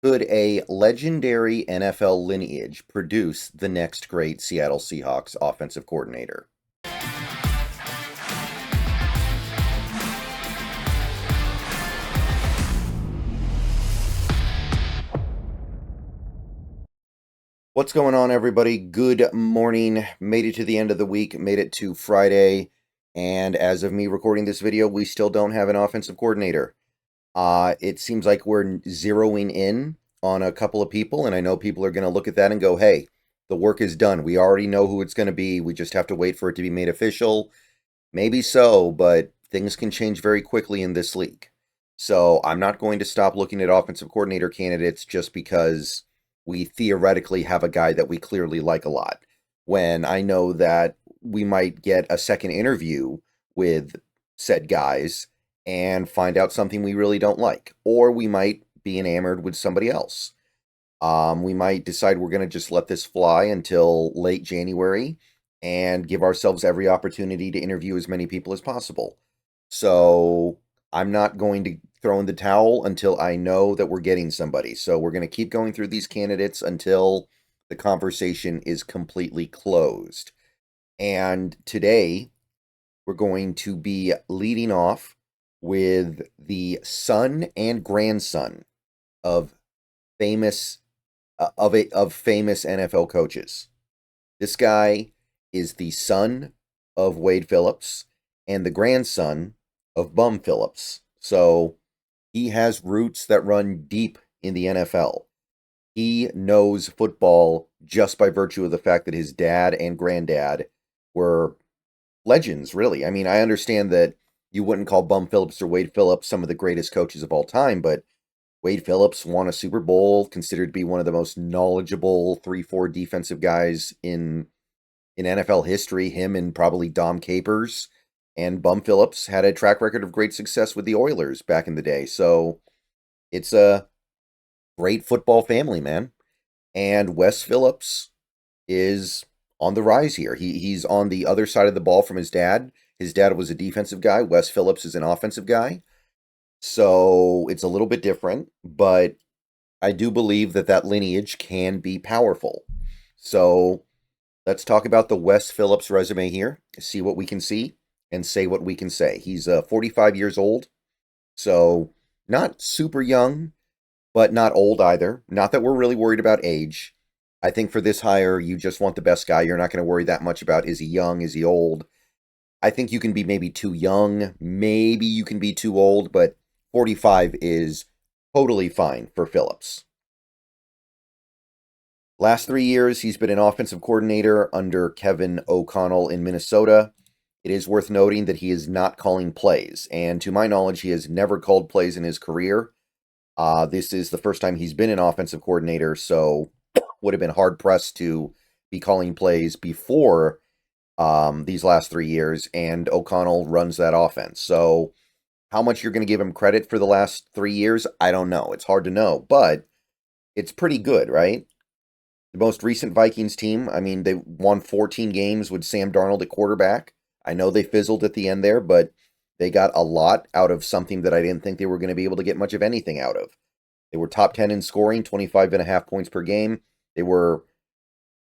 Could a legendary NFL lineage produce the next great Seattle Seahawks offensive coordinator? What's going on, everybody? Good morning. Made it to the end of the week, made it to Friday, and as of me recording this video, we still don't have an offensive coordinator. It seems like we're zeroing in on a couple of people, and I know people are going to look at that and go, hey, the work is done. We already know who it's going to be. We just have to wait for it to be made official. Maybe so, but things can change very quickly in this league. So I'm not going to stop looking at offensive coordinator candidates just because we theoretically have a guy that we clearly like a lot. When I know that we might get a second interview with said guys and find out something we really don't like, or we might be enamored with somebody else. We might decide we're going to just let this fly until late January and give ourselves every opportunity to interview as many people as possible. So I'm not going to throw in the towel until I know that we're getting somebody. So we're going to keep going through these candidates until the conversation is completely closed. And today we're going to be leading off with the son and grandson of famous famous NFL coaches. This guy is the son of Wade Phillips and the grandson of Bum Phillips. So he has roots that run deep in the NFL. He knows football just by virtue of the fact that his dad and granddad were legends, really. I mean, I understand that you wouldn't call Bum Phillips or Wade Phillips some of the greatest coaches of all time, but Wade Phillips won a Super Bowl, considered to be one of the most knowledgeable 3-4 defensive guys in NFL history, him and probably Dom Capers. And Bum Phillips had a track record of great success with the Oilers back in the day. So it's a great football family, man. And Wes Phillips is on the rise here. He's on the other side of the ball from his dad. His dad was a defensive guy. Wes Phillips is an offensive guy. So it's a little bit different, but I do believe that that lineage can be powerful. So let's talk about the Wes Phillips resume here, see what we can see, and say what we can say. He's 45 years old, so not super young, but not old either. Not that we're really worried about age. I think for this hire, you just want the best guy. You're not going to worry that much about is he young, is he old. I think you can be maybe too young, maybe you can be too old, but 45 is totally fine for Phillips. Last 3 years, he's been an offensive coordinator under Kevin O'Connell in Minnesota. It is worth noting that he is not calling plays, and to my knowledge, he has never called plays in his career. This is the first time he's been an offensive coordinator, so would have been hard-pressed to be calling plays before these last 3 years, and O'Connell runs that offense. So how much you're going to give him credit for the last 3 years, I don't know. It's hard to know, but it's pretty good, right? The most recent Vikings team, I mean, they won 14 games with Sam Darnold at quarterback. I know they fizzled at the end there, but they got a lot out of something that I didn't think they were going to be able to get much of anything out of. They were top 10 in scoring, 25.5 points per game. They were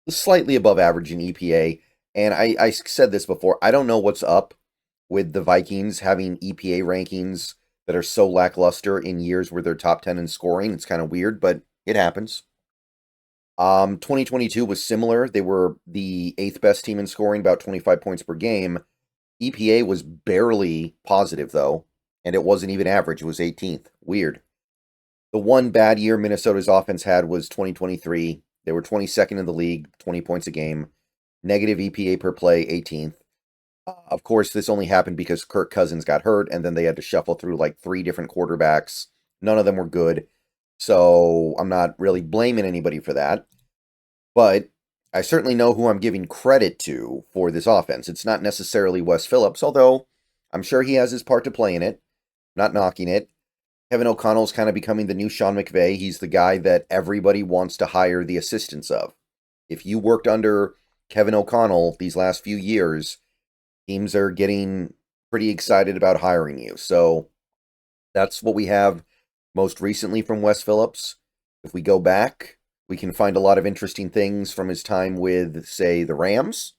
slightly above average in EPA. And I said this before, I don't know what's up with the Vikings having EPA rankings that are so lackluster in years where they're top 10 in scoring. It's kind of weird, but it happens. 2022 was similar. They were the eighth best team in scoring, about 25 points per game. EPA was barely positive, though, and it wasn't even average. It was 18th. Weird. The one bad year Minnesota's offense had was 2023. They were 22nd in the league, 20 points a game. Negative EPA per play, 18th. Of course, this only happened because Kirk Cousins got hurt, and then they had to shuffle through like 3 different quarterbacks. None of them were good. So I'm not really blaming anybody for that. But I certainly know who I'm giving credit to for this offense. It's not necessarily Wes Phillips, although I'm sure he has his part to play in it. Not knocking it. Kevin O'Connell's kind of becoming the new Sean McVay. He's the guy that everybody wants to hire the assistants of. If you worked under Kevin O'Connell these last few years, teams are getting pretty excited about hiring you. So that's what we have most recently from Wes Phillips. If we go back, we can find a lot of interesting things from his time with, say, the Rams.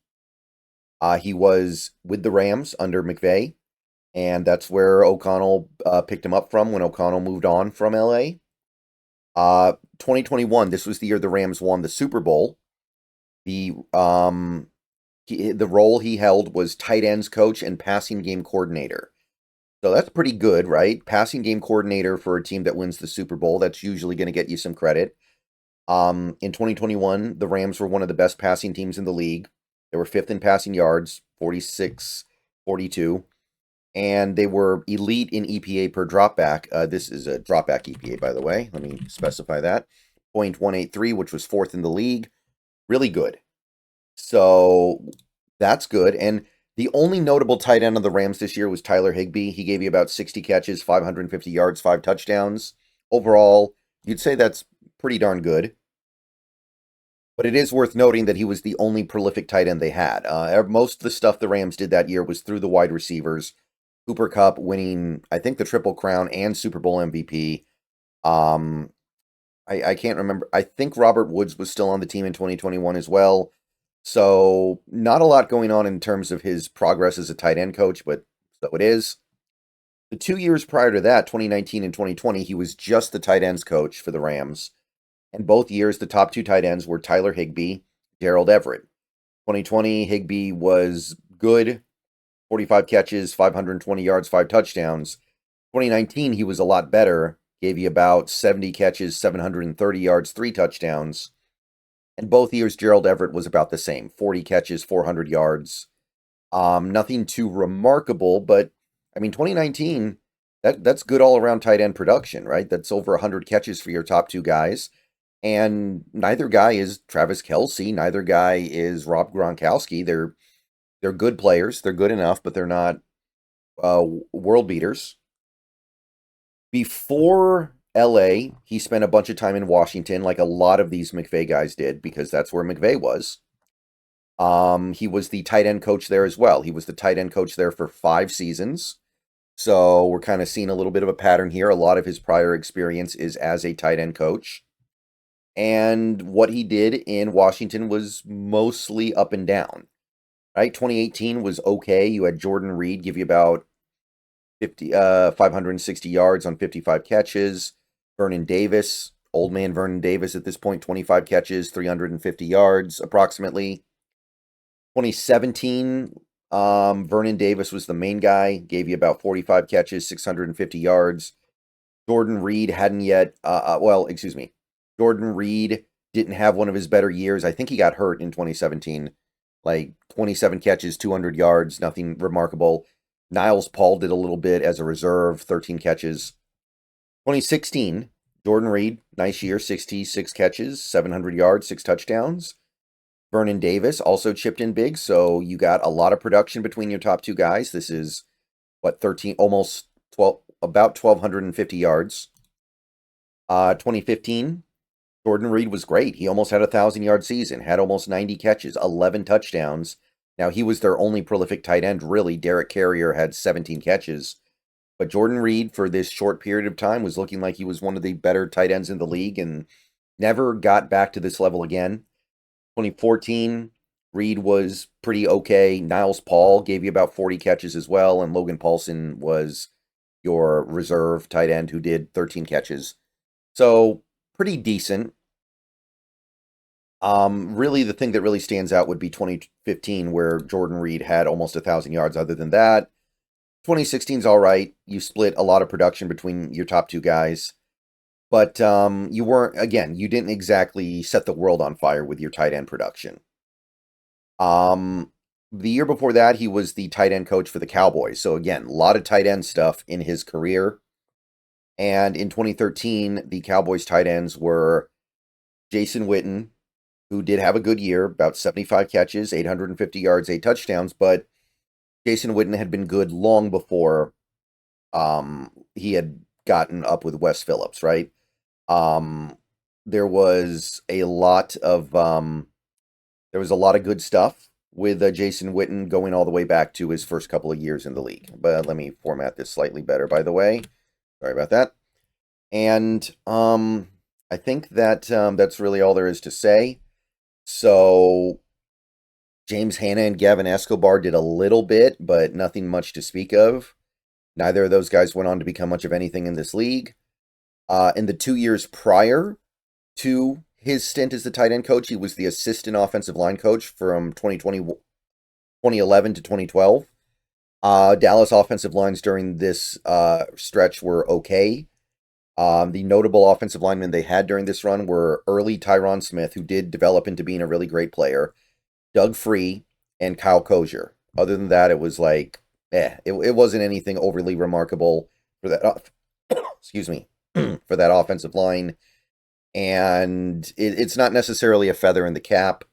He was with the Rams under McVay, and that's where O'Connell picked him up from when O'Connell moved on from LA. 2021, this was the year the Rams won the Super Bowl. The role he held was tight ends coach and passing game coordinator. So that's pretty good, right? Passing game coordinator for a team that wins the Super Bowl. That's usually going to get you some credit. In 2021, the Rams were one of the best passing teams in the league. They were fifth in passing yards, 46, 42. And they were elite in EPA per dropback. This is a dropback EPA, by the way. Let me specify that. 0.183, which was fourth in the league. Really good. So that's good. And the only notable tight end of the Rams this year was Tyler Higbee. He gave you about 60 catches, 550 yards, 5 touchdowns. Overall, you'd say that's pretty darn good. But it is worth noting that he was the only prolific tight end they had. Most of the stuff the Rams did that year was through the wide receivers. Cooper Kupp winning, I think, the Triple Crown and Super Bowl MVP. I can't remember. I think Robert Woods was still on the team in 2021 as well. So not a lot going on in terms of his progress as a tight end coach, but so it is. The 2 years prior to that, 2019 and 2020, he was just the tight ends coach for the Rams. And both years, the top 2 tight ends were Tyler Higbee, Gerald Everett. 2020, Higbee was good, 45 catches, 520 yards, 5 touchdowns. 2019, he was a lot better, gave you about 70 catches, 730 yards, 3 touchdowns. And both years, Gerald Everett was about the same, 40 catches, 400 yards. Nothing too remarkable, but, I mean, 2019, that's good all-around tight end production, right? That's over 100 catches for your top 2 guys. And neither guy is Travis Kelce. Neither guy is Rob Gronkowski. They're good players. They're good enough, but they're not world beaters. Before LA, he spent a bunch of time in Washington, like a lot of these McVay guys did, because that's where McVay was. He was the tight end coach there as well. He was the tight end coach there for 5 seasons. So we're kind of seeing a little bit of a pattern here. A lot of his prior experience is as a tight end coach. And what he did in Washington was mostly up and down. Right? 2018 was okay. You had Jordan Reed give you about 560 yards on 55 catches. Vernon Davis, old man Vernon Davis at this point, 25 catches, 350 yards approximately. 2017, Vernon Davis was the main guy, gave you about 45 catches, 650 yards. Jordan Reed hadn't yet, Jordan Reed didn't have one of his better years. I think he got hurt in 2017. Like 27 catches, 200 yards, nothing remarkable. Niles Paul did a little bit as a reserve, 13 catches. 2016, Jordan Reed, nice year, 66 catches, 700 yards, 6 touchdowns. Vernon Davis also chipped in big, so you got a lot of production between your top 2 guys. This is, 13, almost 12, about 1,250 yards. 2015, Jordan Reed was great. He almost had a 1,000-yard season, had almost 90 catches, 11 touchdowns. Now, he was their only prolific tight end, really. Derek Carrier had 17 catches. But Jordan Reed, for this short period of time, was looking like he was one of the better tight ends in the league and never got back to this level again. 2014, Reed was pretty okay. Niles Paul gave you about 40 catches as well, and Logan Paulson was your reserve tight end who did 13 catches. So, pretty decent. Really, the thing that really stands out would be 2015, where Jordan Reed had almost 1,000 yards. Other than that, 2016 is all right. You split a lot of production between your top 2 guys. But you weren't, again, you didn't exactly set the world on fire with your tight end production. The year before that, he was the tight end coach for the Cowboys. So again, a lot of tight end stuff in his career. And in 2013, the Cowboys tight ends were Jason Witten, who did have a good year, about 75 catches, 850 yards, 8 touchdowns. But Jason Witten had been good long before he had gotten up with Wes Phillips, right? There was a lot of good stuff with Jason Witten going all the way back to his first couple of years in the league. But let me format this slightly better, by the way. Sorry about that. And I think that that's really all there is to say. So James Hanna and Gavin Escobar did a little bit, but nothing much to speak of. Neither of those guys went on to become much of anything in this league. In the 2 years prior to his stint as the tight end coach, he was the assistant offensive line coach from 2011 to 2012. Dallas offensive lines during this stretch were okay. The notable offensive linemen they had during this run were early Tyron Smith, who did develop into being a really great player, Doug Free, and Kyle Kozier. Other than that, it was like, it wasn't anything overly remarkable for that. Excuse me, for that offensive line, and it's not necessarily a feather in the cap.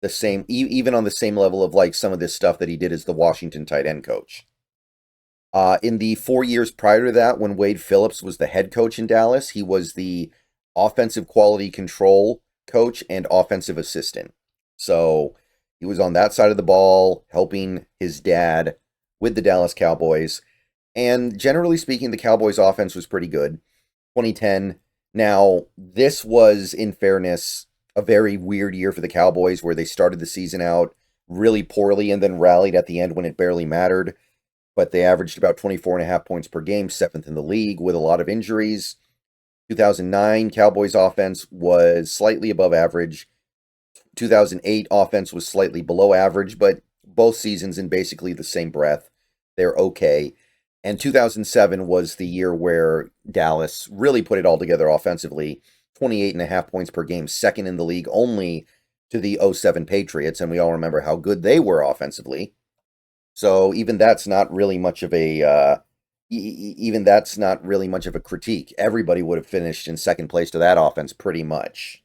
The same, even on the same level of like some of this stuff that he did as the Washington tight end coach. In the 4 years prior to that, when Wade Phillips was the head coach in Dallas, he was the offensive quality control coach and offensive assistant. So he was on that side of the ball, helping his dad with the Dallas Cowboys. And generally speaking, the Cowboys' offense was pretty good. 2010. Now, this was, in fairness, a very weird year for the Cowboys, where they started the season out really poorly and then rallied at the end when it barely mattered. But they averaged about 24.5 points per game, 7th in the league, with a lot of injuries. 2009, Cowboys offense was slightly above average. 2008 offense was slightly below average, but both seasons in basically the same breath. They're okay. And 2007 was the year where Dallas really put it all together offensively. 28.5 points per game, 2nd in the league, only to the 2007 Patriots, and we all remember how good they were offensively. So even that's not really much of a critique. Everybody would have finished in second place to that offense pretty much.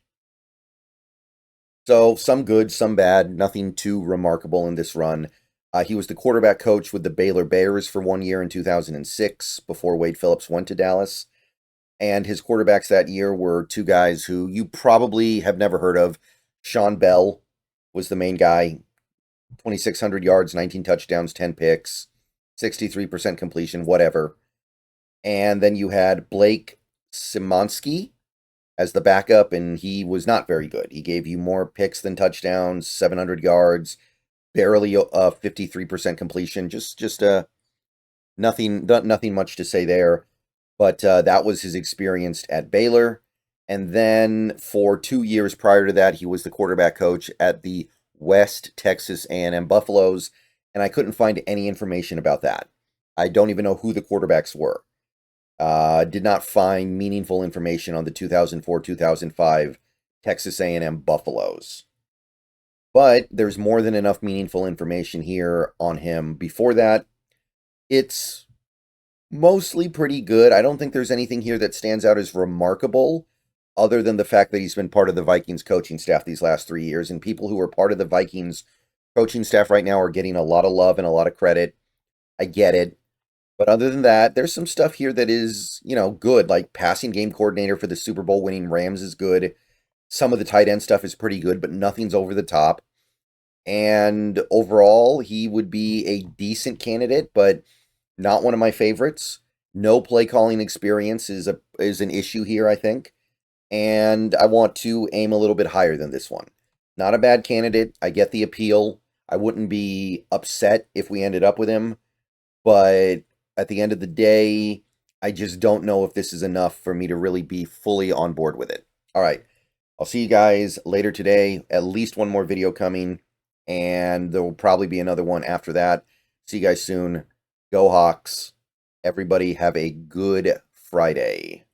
So some good, some bad, nothing too remarkable in this run. He was the quarterback coach with the Baylor Bears for 1 year in 2006 before Wade Phillips went to Dallas. And his quarterbacks that year were two guys who you probably have never heard of. Sean Bell was the main guy. 2,600 yards, 19 touchdowns, 10 picks, 63% completion, whatever. And then you had Blake Simonski as the backup, and he was not very good. He gave you more picks than touchdowns, 700 yards, barely 53% completion. Just nothing much to say there. But that was his experience at Baylor. And then for 2 years prior to that, he was the quarterback coach at the West Texas A&M Buffaloes, and I couldn't find any information about that. I don't even know who the quarterbacks were. Did not find meaningful information on the 2004-2005 Texas A&M Buffaloes. But there's more than enough meaningful information here on him before that. It's mostly pretty good. I don't think there's anything here that stands out as remarkable, other than the fact that he's been part of the Vikings coaching staff these last 3 years, and people who are part of the Vikings coaching staff right now are getting a lot of love and a lot of credit. I get it. But other than that, there's some stuff here that is, good, like passing game coordinator for the Super Bowl winning Rams is good. Some of the tight end stuff is pretty good, but nothing's over the top. And overall, he would be a decent candidate, but not one of my favorites. No play calling experience is an issue here, I think. And I want to aim a little bit higher than this one. Not a bad candidate. I get the appeal. I wouldn't be upset if we ended up with him. But at the end of the day, I just don't know if this is enough for me to really be fully on board with it. All right. I'll see you guys later today. At least one more video coming. And there will probably be another one after that. See you guys soon. Go Hawks. Everybody have a good Friday.